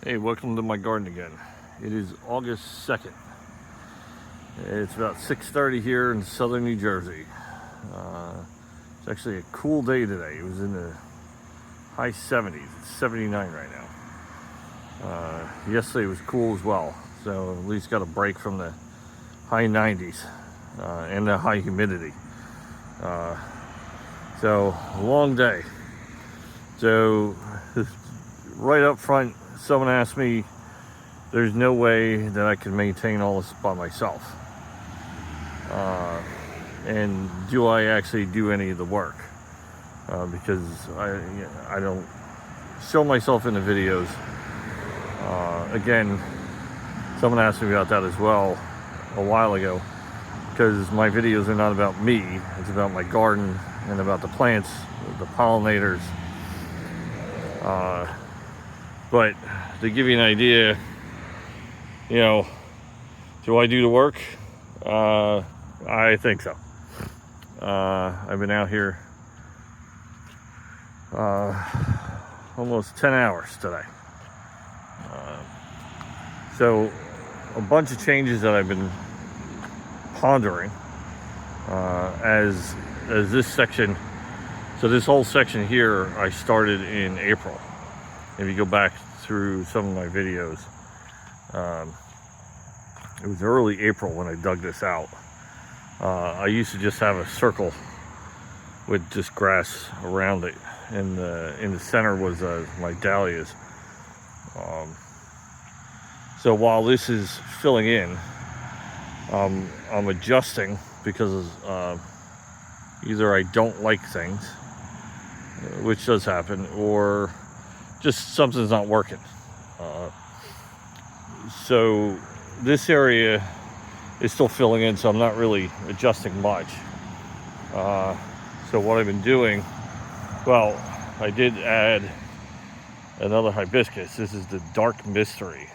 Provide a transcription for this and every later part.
Hey, welcome to my garden again. It is August 2nd. It's about 6:30 here in southern New Jersey. It's actually a cool day today. It was in the high 70s. It's 79 right now. Yesterday was cool as well, so at least got a break from the high 90s and the high humidity. So, long day. So, right up front, someone asked me, there's no way that I can maintain all this by myself. And do I actually do any of the work? Because I don't show myself in the videos. Again, someone asked me about that as well a while ago, because my videos are not about me. It's about my garden and about the plants, the pollinators. But to give you an idea, do I do the work? I think so. I've been out here almost 10 hours today. So a bunch of changes that I've been pondering as this section. So this whole section here I started in April. If you go back through some of my videos, it was early April when I dug this out. I used to just have a circle with just grass around it, and in the center was my dahlias. So while this is filling in, I'm adjusting because either I don't like things, which does happen, or just something's not working. So this area is still filling in, so I'm not really adjusting much. So what I've been doing, well, I did add another hibiscus. This is the Dark Mystery.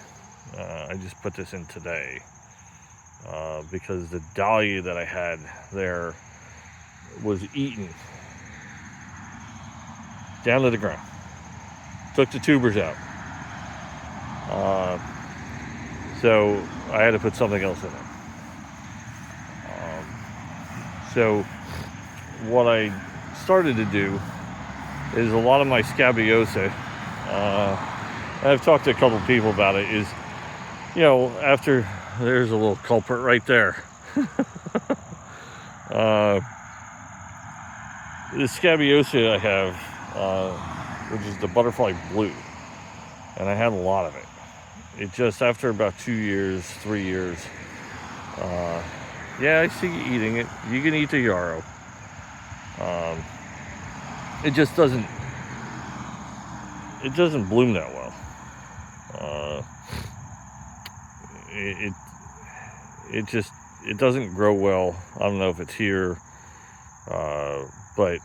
I just put this in today because the dahlia that I had there was eaten down to the ground. Took the tubers out. So I had to put something else in it. So what I started to do is a lot of my Scabiosa, I've talked to a couple people about it, is, after there's a little culprit right there. The Scabiosa I have, which is the butterfly blue, and I had a lot of it. It just, after about 2 years, 3 years, yeah, I see you eating it. You can eat the yarrow. It just doesn't bloom that well. It doesn't grow well. I don't know if it's here, but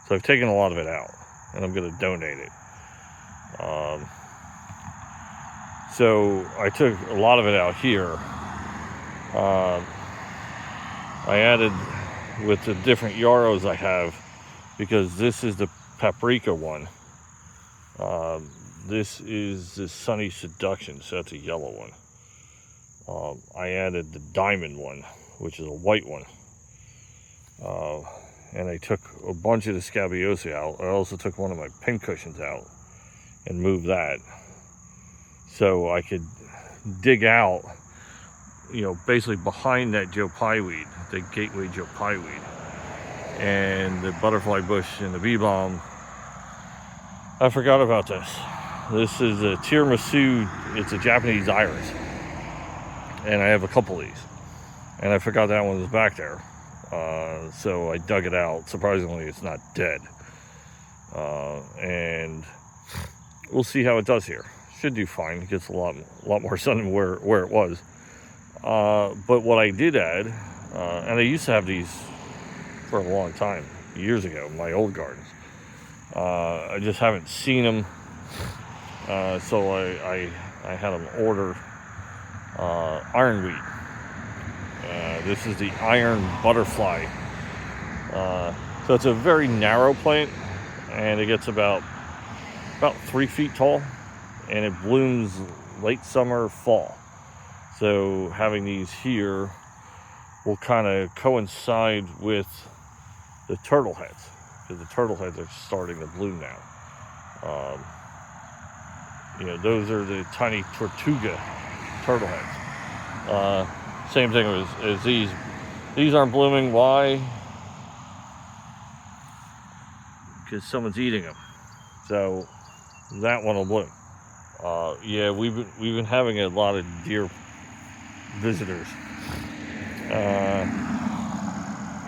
so I've taken a lot of it out, and I'm going to donate it. So I took a lot of it out here. I added with the different yarrows I have, because this is the paprika one. This is the Sunny Seduction, so that's a yellow one. I added the diamond one, which is a white one. And I took a bunch of the Scabiosa out. I also took one of my pincushions out and moved that, so I could dig out, basically behind that Joe Pye weed, the Gateway Joe Pye weed, and the butterfly bush and the bee balm. I forgot about this. This is a tiramisu. It's a Japanese iris, and I have a couple of these, and I forgot that one was back there. So I dug it out. Surprisingly, it's not dead, and we'll see how it does here. Should do fine. It gets a lot more sun than where it was. But what I did add, and I used to have these for a long time, years ago, in my old gardens. I just haven't seen them, so I had them order ironweed. This is the iron butterfly. So it's a very narrow plant, and it gets about 3 feet tall. and it blooms late summer, fall. So having these here will kind of coincide with the turtle heads, because the turtle heads are starting to bloom now. Those are the tiny Tortuga turtle heads. Same thing as these. These aren't blooming. Why? Because someone's eating them. So that one will bloom. Yeah, we've been having a lot of deer visitors.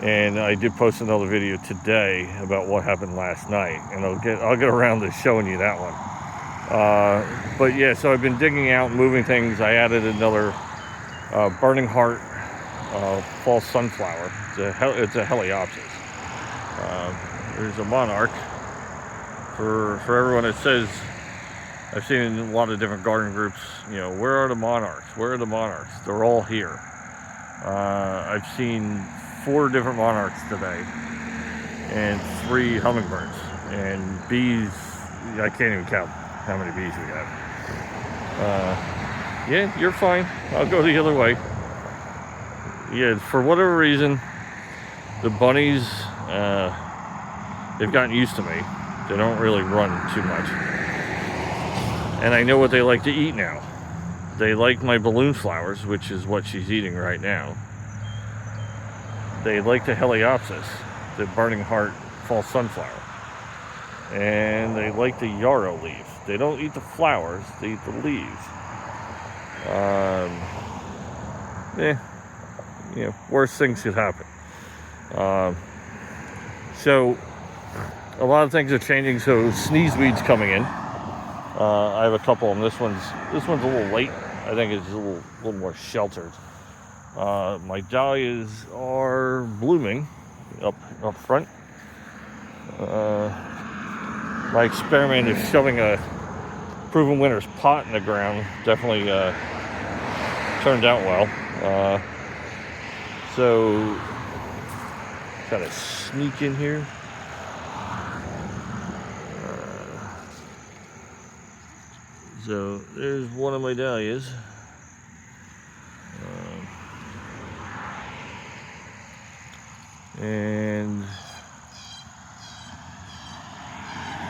And I did post another video today about what happened last night, and I'll get around to showing you that one. But yeah, so I've been digging out, moving things. I added another Burning Heart false sunflower. It's a Heliopsis. There's a monarch. For everyone that says, I've seen in a lot of different garden groups, where are the monarchs? Where are the monarchs? They're all here. I've seen 4 different monarchs today and 3 hummingbirds and bees. I can't even count how many bees we have. Yeah, you're fine. I'll go the other way. Yeah, for whatever reason, the bunnies, they've gotten used to me. They don't really run too much. And I know what they like to eat now. They like my balloon flowers, which is what she's eating right now. They like the Heliopsis, the Burning Heart false sunflower. And they like the yarrow leaf. They don't eat the flowers, they eat the leaves. Worse things could happen. So a lot of things are changing. So sneezeweed's coming in. I have a couple of them. This one's a little late. I think it's a little more sheltered. My dahlias are blooming up front. My experiment of shoving a Proven Winners pot in the ground definitely turned out well. So gotta sneak in here. So there's one of my dahlias. And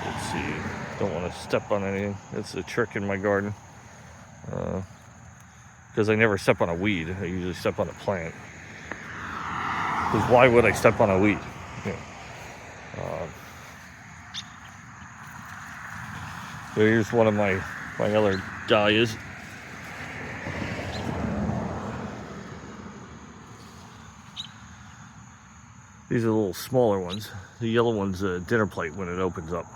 let's see, don't want to step on anything. That's a trick in my garden. Because I never step on a weed. I usually step on a plant. Because why would I step on a weed? So here's one of my other dahlias. These are the little smaller ones. The yellow one's a dinner plate when it opens up.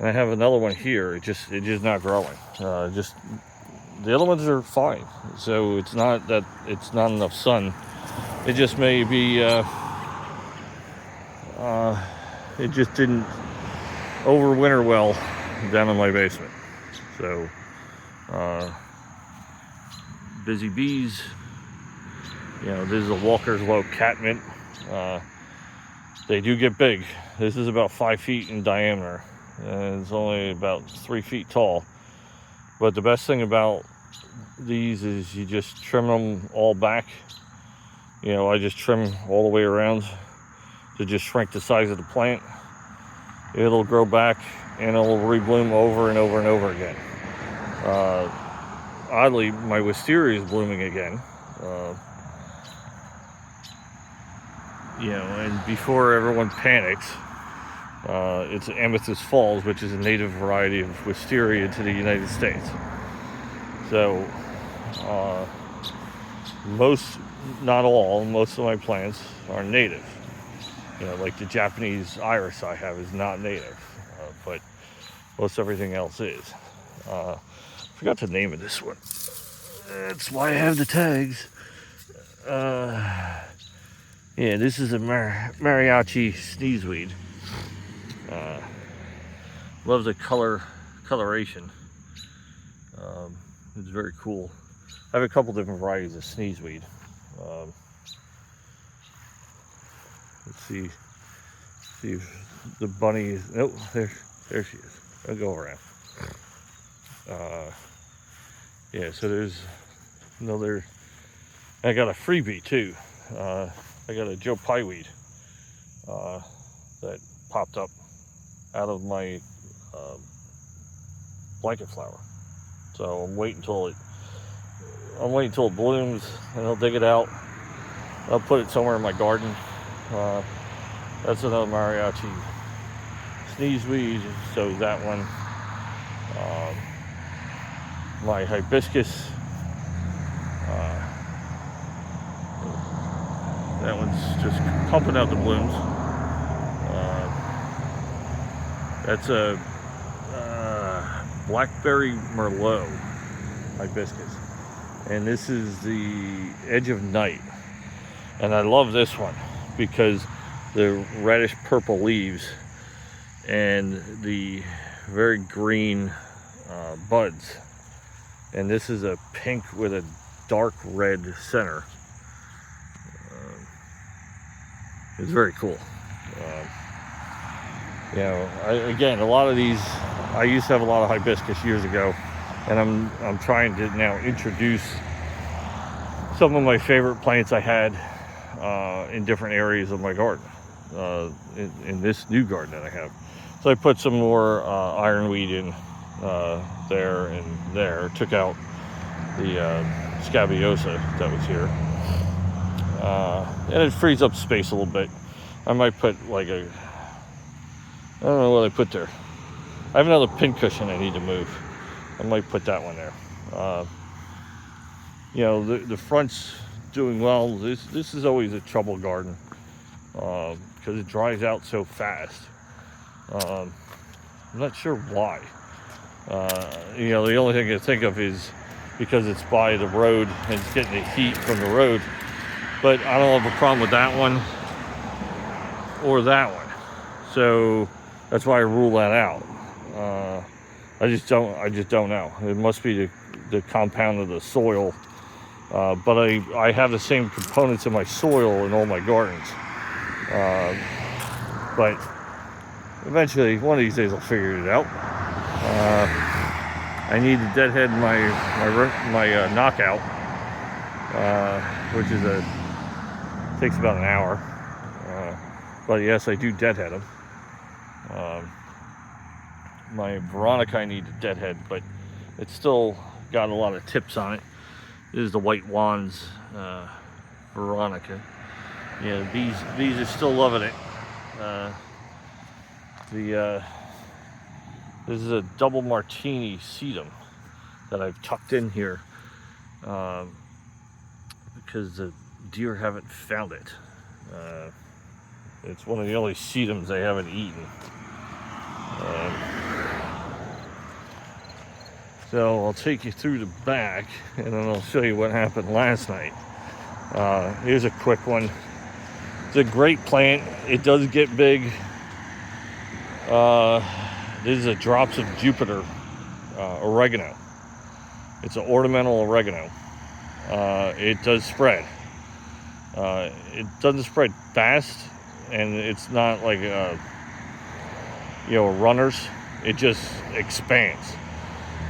And I have another one here. It's just not growing. The other ones are fine. So it's not that it's not enough sun. It just may be. It just didn't overwinter well down in my basement. So busy bees. This is a Walker's Low catmint. They do get big. This is about 5 feet in diameter, and it's only about 3 feet tall. But the best thing about these is you just trim them all back. I just trim all the way around to just shrink the size of the plant. It'll grow back and it'll rebloom over and over and over again. Oddly, my wisteria is blooming again. And before everyone panics, it's Amethyst Falls, which is a native variety of wisteria to the United States. So, most of my plants are native. Like the Japanese iris I have is not native, but most everything else is. Forgot the name of this one. That's why I have the tags. Yeah, this is a mariachi sneezeweed. Love the coloration. It's very cool. I have a couple different varieties of sneezeweed. Let's see if the bunny is. Oh, there she is. I'll go around. Yeah, so there's another. I got a freebie too. I got a Joe Pye weed that popped up out of my blanket flower. So I'm waiting until it blooms, and I'll dig it out. I'll put it somewhere in my garden. That's another mariachi sneeze weed. So that one. My hibiscus. That one's just pumping out the blooms. That's a blackberry merlot hibiscus, and this is the edge of night. And I love this one because the reddish purple leaves and the very green buds. And this is a pink with a dark red center. It's very cool. Again, a lot of these, I used to have a lot of hibiscus years ago, and I'm trying to now introduce some of my favorite plants I had in different areas of my garden, in this new garden that I have. So I put some more ironweed in there and there, took out the scabiosa that was here, and it frees up space a little bit. I might put I don't know what I put there. I have another pincushion I need to move. I might put that one there. The front's doing well. This is always a trouble garden because it dries out so fast. I'm not sure why. The only thing I can think of is because it's by the road and it's getting the heat from the road. But I don't have a problem with that one or that one. So that's why I rule that out. I just don't know. It must be the compound of the soil. But I have the same components in my soil in all my gardens. But eventually, one of these days, I'll figure it out. I need to deadhead my knockout, which takes about an hour. But yes, I do deadhead them. My Veronica I need to deadhead, but it's still got a lot of tips on it. This is the White Wands Veronica. Yeah, bees are still loving it. This is a double martini sedum that I've tucked in here because the deer haven't found it. It's one of the only sedums they haven't eaten. So I'll take you through the back and then I'll show you what happened last night. Here's a quick one. It's a great plant. It does get big. This is a Drops of Jupiter oregano. It's an ornamental oregano. It does spread. It doesn't spread fast, and it's not like runners. It just expands,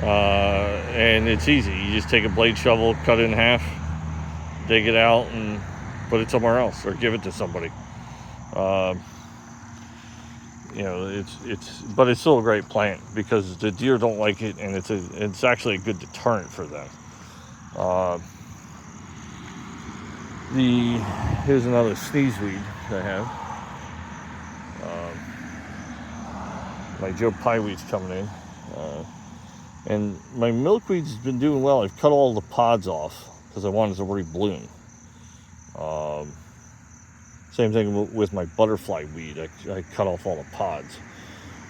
and it's easy. You just take a blade shovel, cut it in half, dig it out, and put it somewhere else, or give it to somebody. But it's still a great plant because the deer don't like it, and it's actually a good deterrent for them. Here's another sneezeweed I have. My Joe Pye weed's coming in, and my milkweed's been doing well. I've cut all the pods off because I wanted to rebloom. Same thing with my butterfly weed. I cut off all the pods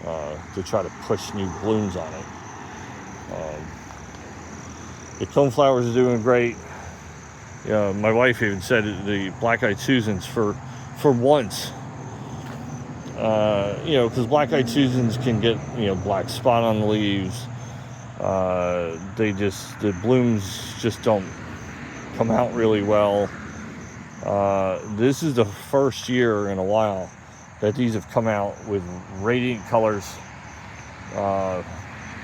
to try to push new blooms on it. The coneflowers are doing great. My wife even said the black-eyed Susans for once. Because black-eyed Susans can get black spot on the leaves. The blooms just don't come out really well. This is the first year in a while that these have come out with radiant colors,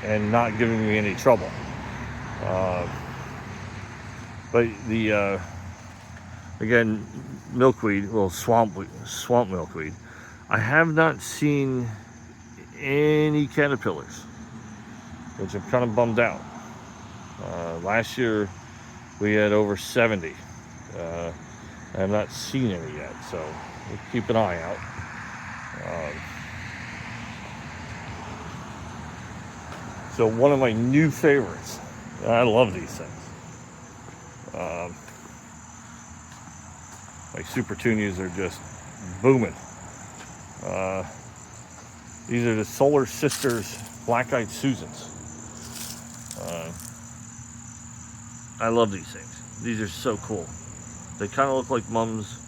and not giving me any trouble. But the again, milkweed, well, swamp milkweed, I have not seen any caterpillars, which I'm kind of bummed out. Last year we had over 70. I have not seen any yet, so we'll keep an eye out. So one of my new favorites, I love these things. My super tunias are just booming. These are the Solar Sisters Black-Eyed Susans. I love these things. These are so cool. They kind of look like mums.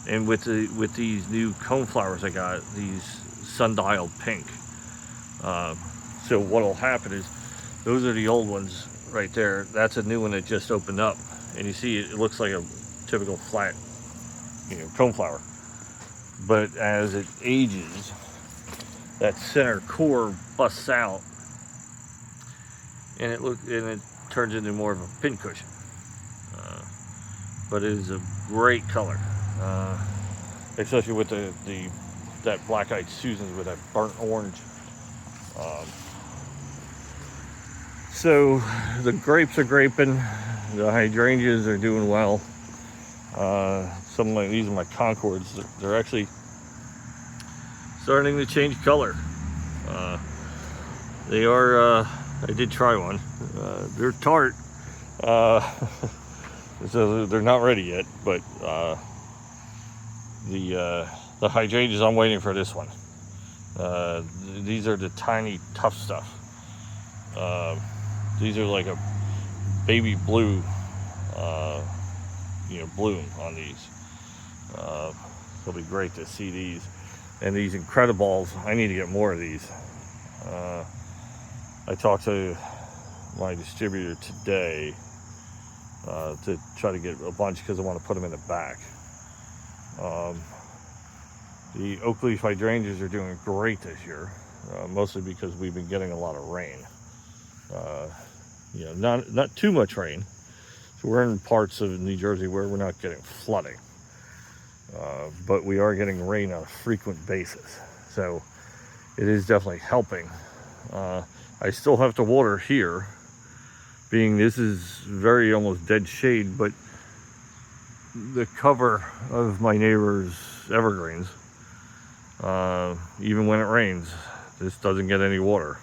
And with these new coneflowers I got, these sundial pink. So what'll happen is, those are the old ones right there. That's a new one that just opened up, and you see it looks like a typical flat, coneflower. But as it ages, that center core busts out, and it turns into more of a pincushion. But it is a great color, especially with that Black-Eyed Susans with that burnt orange. So the grapes are graping, the hydrangeas are doing well. These are my Concords. They're actually starting to change color. They are. I did try one. They're tart, so they're not ready yet. But the hydrangeas, I'm waiting for this one. These are the tiny tough stuff. These are like a baby blue, bloom on these. It'll be great to see these. And these Incrediballs, I need to get more of these. I talked to my distributor today to try to get a bunch because I want to put them in the back. The oak leaf hydrangeas are doing great this year, mostly because we've been getting a lot of rain. Not too much rain. So we're in parts of New Jersey where we're not getting flooding, but we are getting rain on a frequent basis. So it is definitely helping. I still have to water here, being this is very almost dead shade, but the cover of my neighbor's evergreens, even when it rains, this doesn't get any water.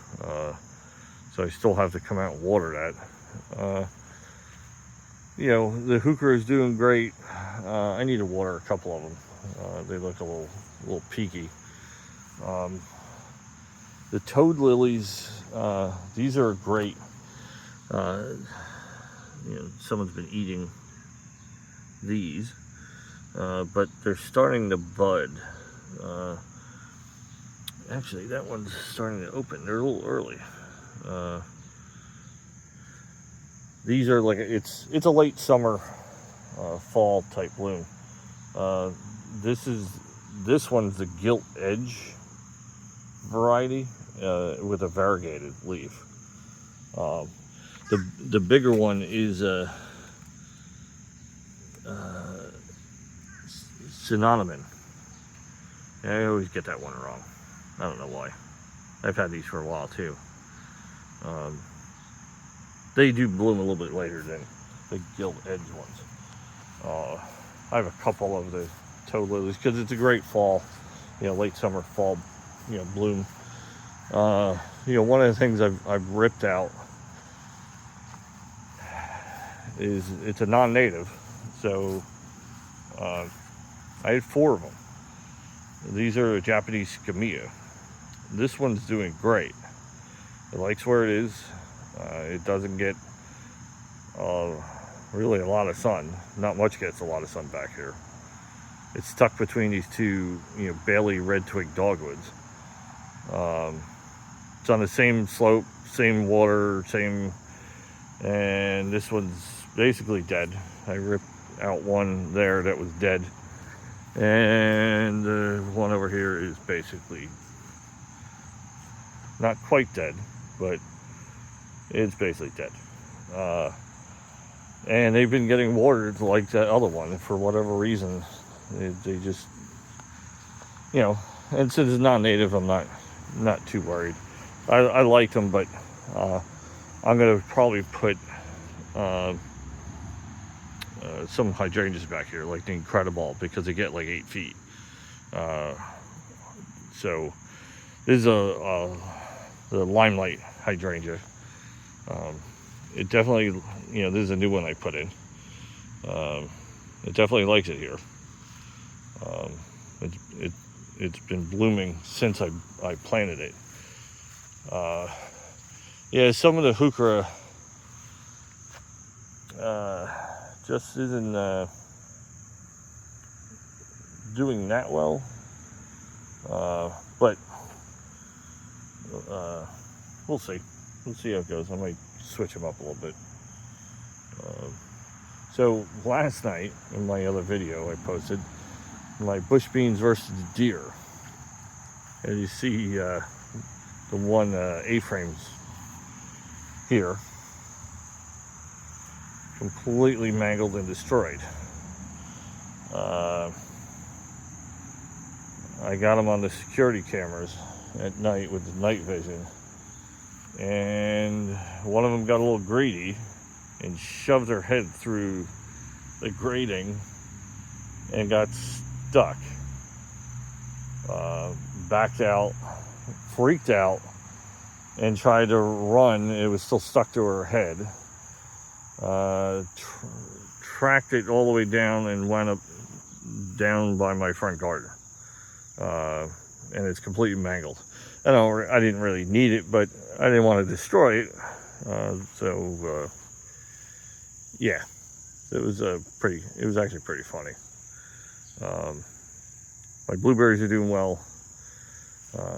So I still have to come out and water that. The heuchera is doing great. I need to water a couple of them. They look a little peaky. The toad lilies, these are great. Someone's been eating these, but they're starting to bud. Actually, that one's starting to open. They're a little early. These are like it's a late summer, fall type bloom. This one's the gilt edge variety with a variegated leaf. The bigger one is cinnamon. I always get that one wrong. I don't know why. I've had these for a while too. They do bloom a little bit later than the gilt edge ones. I have a couple of the toad lilies because it's a great fall, late summer, fall, bloom. One of the things I've ripped out is it's a non-native, so I had 4 of them. These are a Japanese Skimia. This one's doing great. It likes where it is. It doesn't get really a lot of sun. Not much gets a lot of sun back here. It's stuck between these two, Bailey red twig dogwoods. It's on the same slope, same water, and this one's basically dead. I ripped out one there that was dead, and the one over here is basically Not quite dead, but it's basically dead. And they've been getting watered like that other one for whatever reason. They just, and since it's non-native, I'm not too worried. I like them, but I'm gonna probably put some hydrangeas back here, like the Incredible, because they get like 8 feet. So this is the Limelight hydrangea. It definitely, this is a new one I put in. It definitely likes it here. It's been blooming since I planted it. Yeah, some of the heuchera just isn't doing that well. But we'll see. We'll see how it goes. I might switch them up a little bit. So last night, in my other video I posted, my bush beans versus the deer. And you see the one A-frames here, completely mangled and destroyed. I got them on the security cameras at night with the night vision, and one of them got a little greedy and shoved her head through the grating and got stuck. Backed out, freaked out, and tried to run. It was still stuck to her head. Tracked it all the way down and wound up down by my front garden. And it's completely mangled. I didn't really need it, but I didn't want to destroy it. Yeah, it was actually pretty funny. My blueberries are doing well.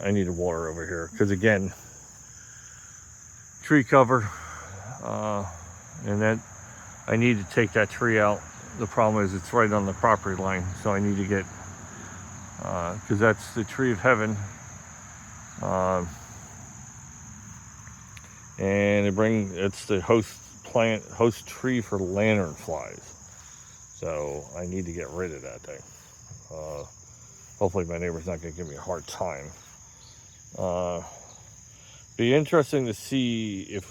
I need to water over here because, again, tree cover, and that I need to take that tree out. The problem is it's right on the property line, so I need to get, because that's the tree of heaven, and it's the host tree for lantern flies. So I need to get rid of that thing. Hopefully my neighbor's not going to give me a hard time. Be interesting to see if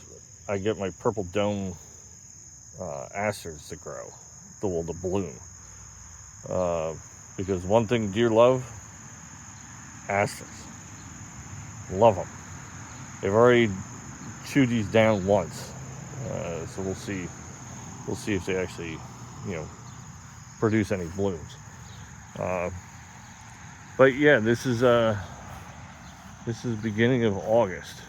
I get my purple dome asters to grow, to bloom. Because one thing deer love, asters. Love them. They've already chewed these down once. So we'll see if they actually, produce any blooms. But yeah, this is beginning of August.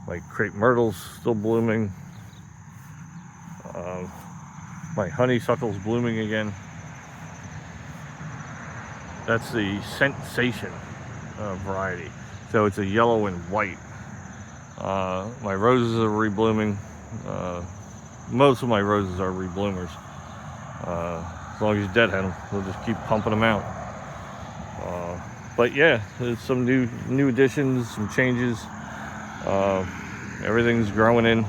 My crepe myrtle's still blooming. My honeysuckle's blooming again. That's the Sensation variety. So it's a yellow and white. My roses are reblooming. Most of my roses are rebloomers. As long as you deadhead them, we'll just keep pumping them out. But yeah, there's some new additions, some changes. Everything's growing in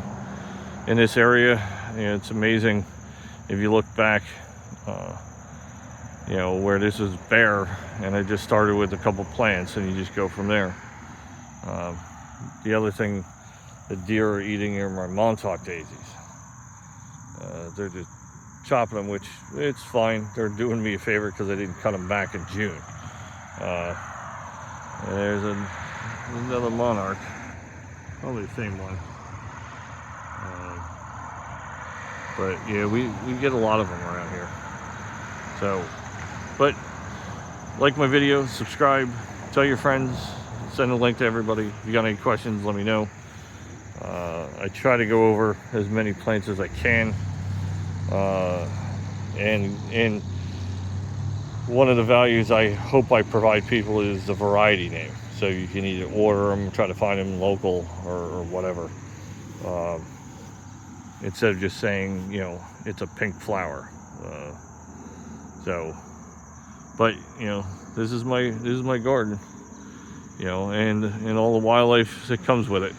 this area. It's amazing if you look back, where this is bare, and I just started with a couple plants, and you just go from there. The other thing the deer are eating are my Montauk daisies. They're just chopping them, which it's fine. They're doing me a favor because I didn't cut them back in June. There's another monarch, probably the same one. But yeah, we get a lot of them around here. So, but like my video, subscribe, tell your friends, send a link to everybody. If you got any questions, let me know. I try to go over as many plants as I can. And one of the values I hope I provide people is the variety name. So you can either order them, try to find them local or whatever. Instead of just saying, it's a pink flower. But this is my garden, and all the wildlife that comes with it.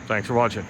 Thanks for watching.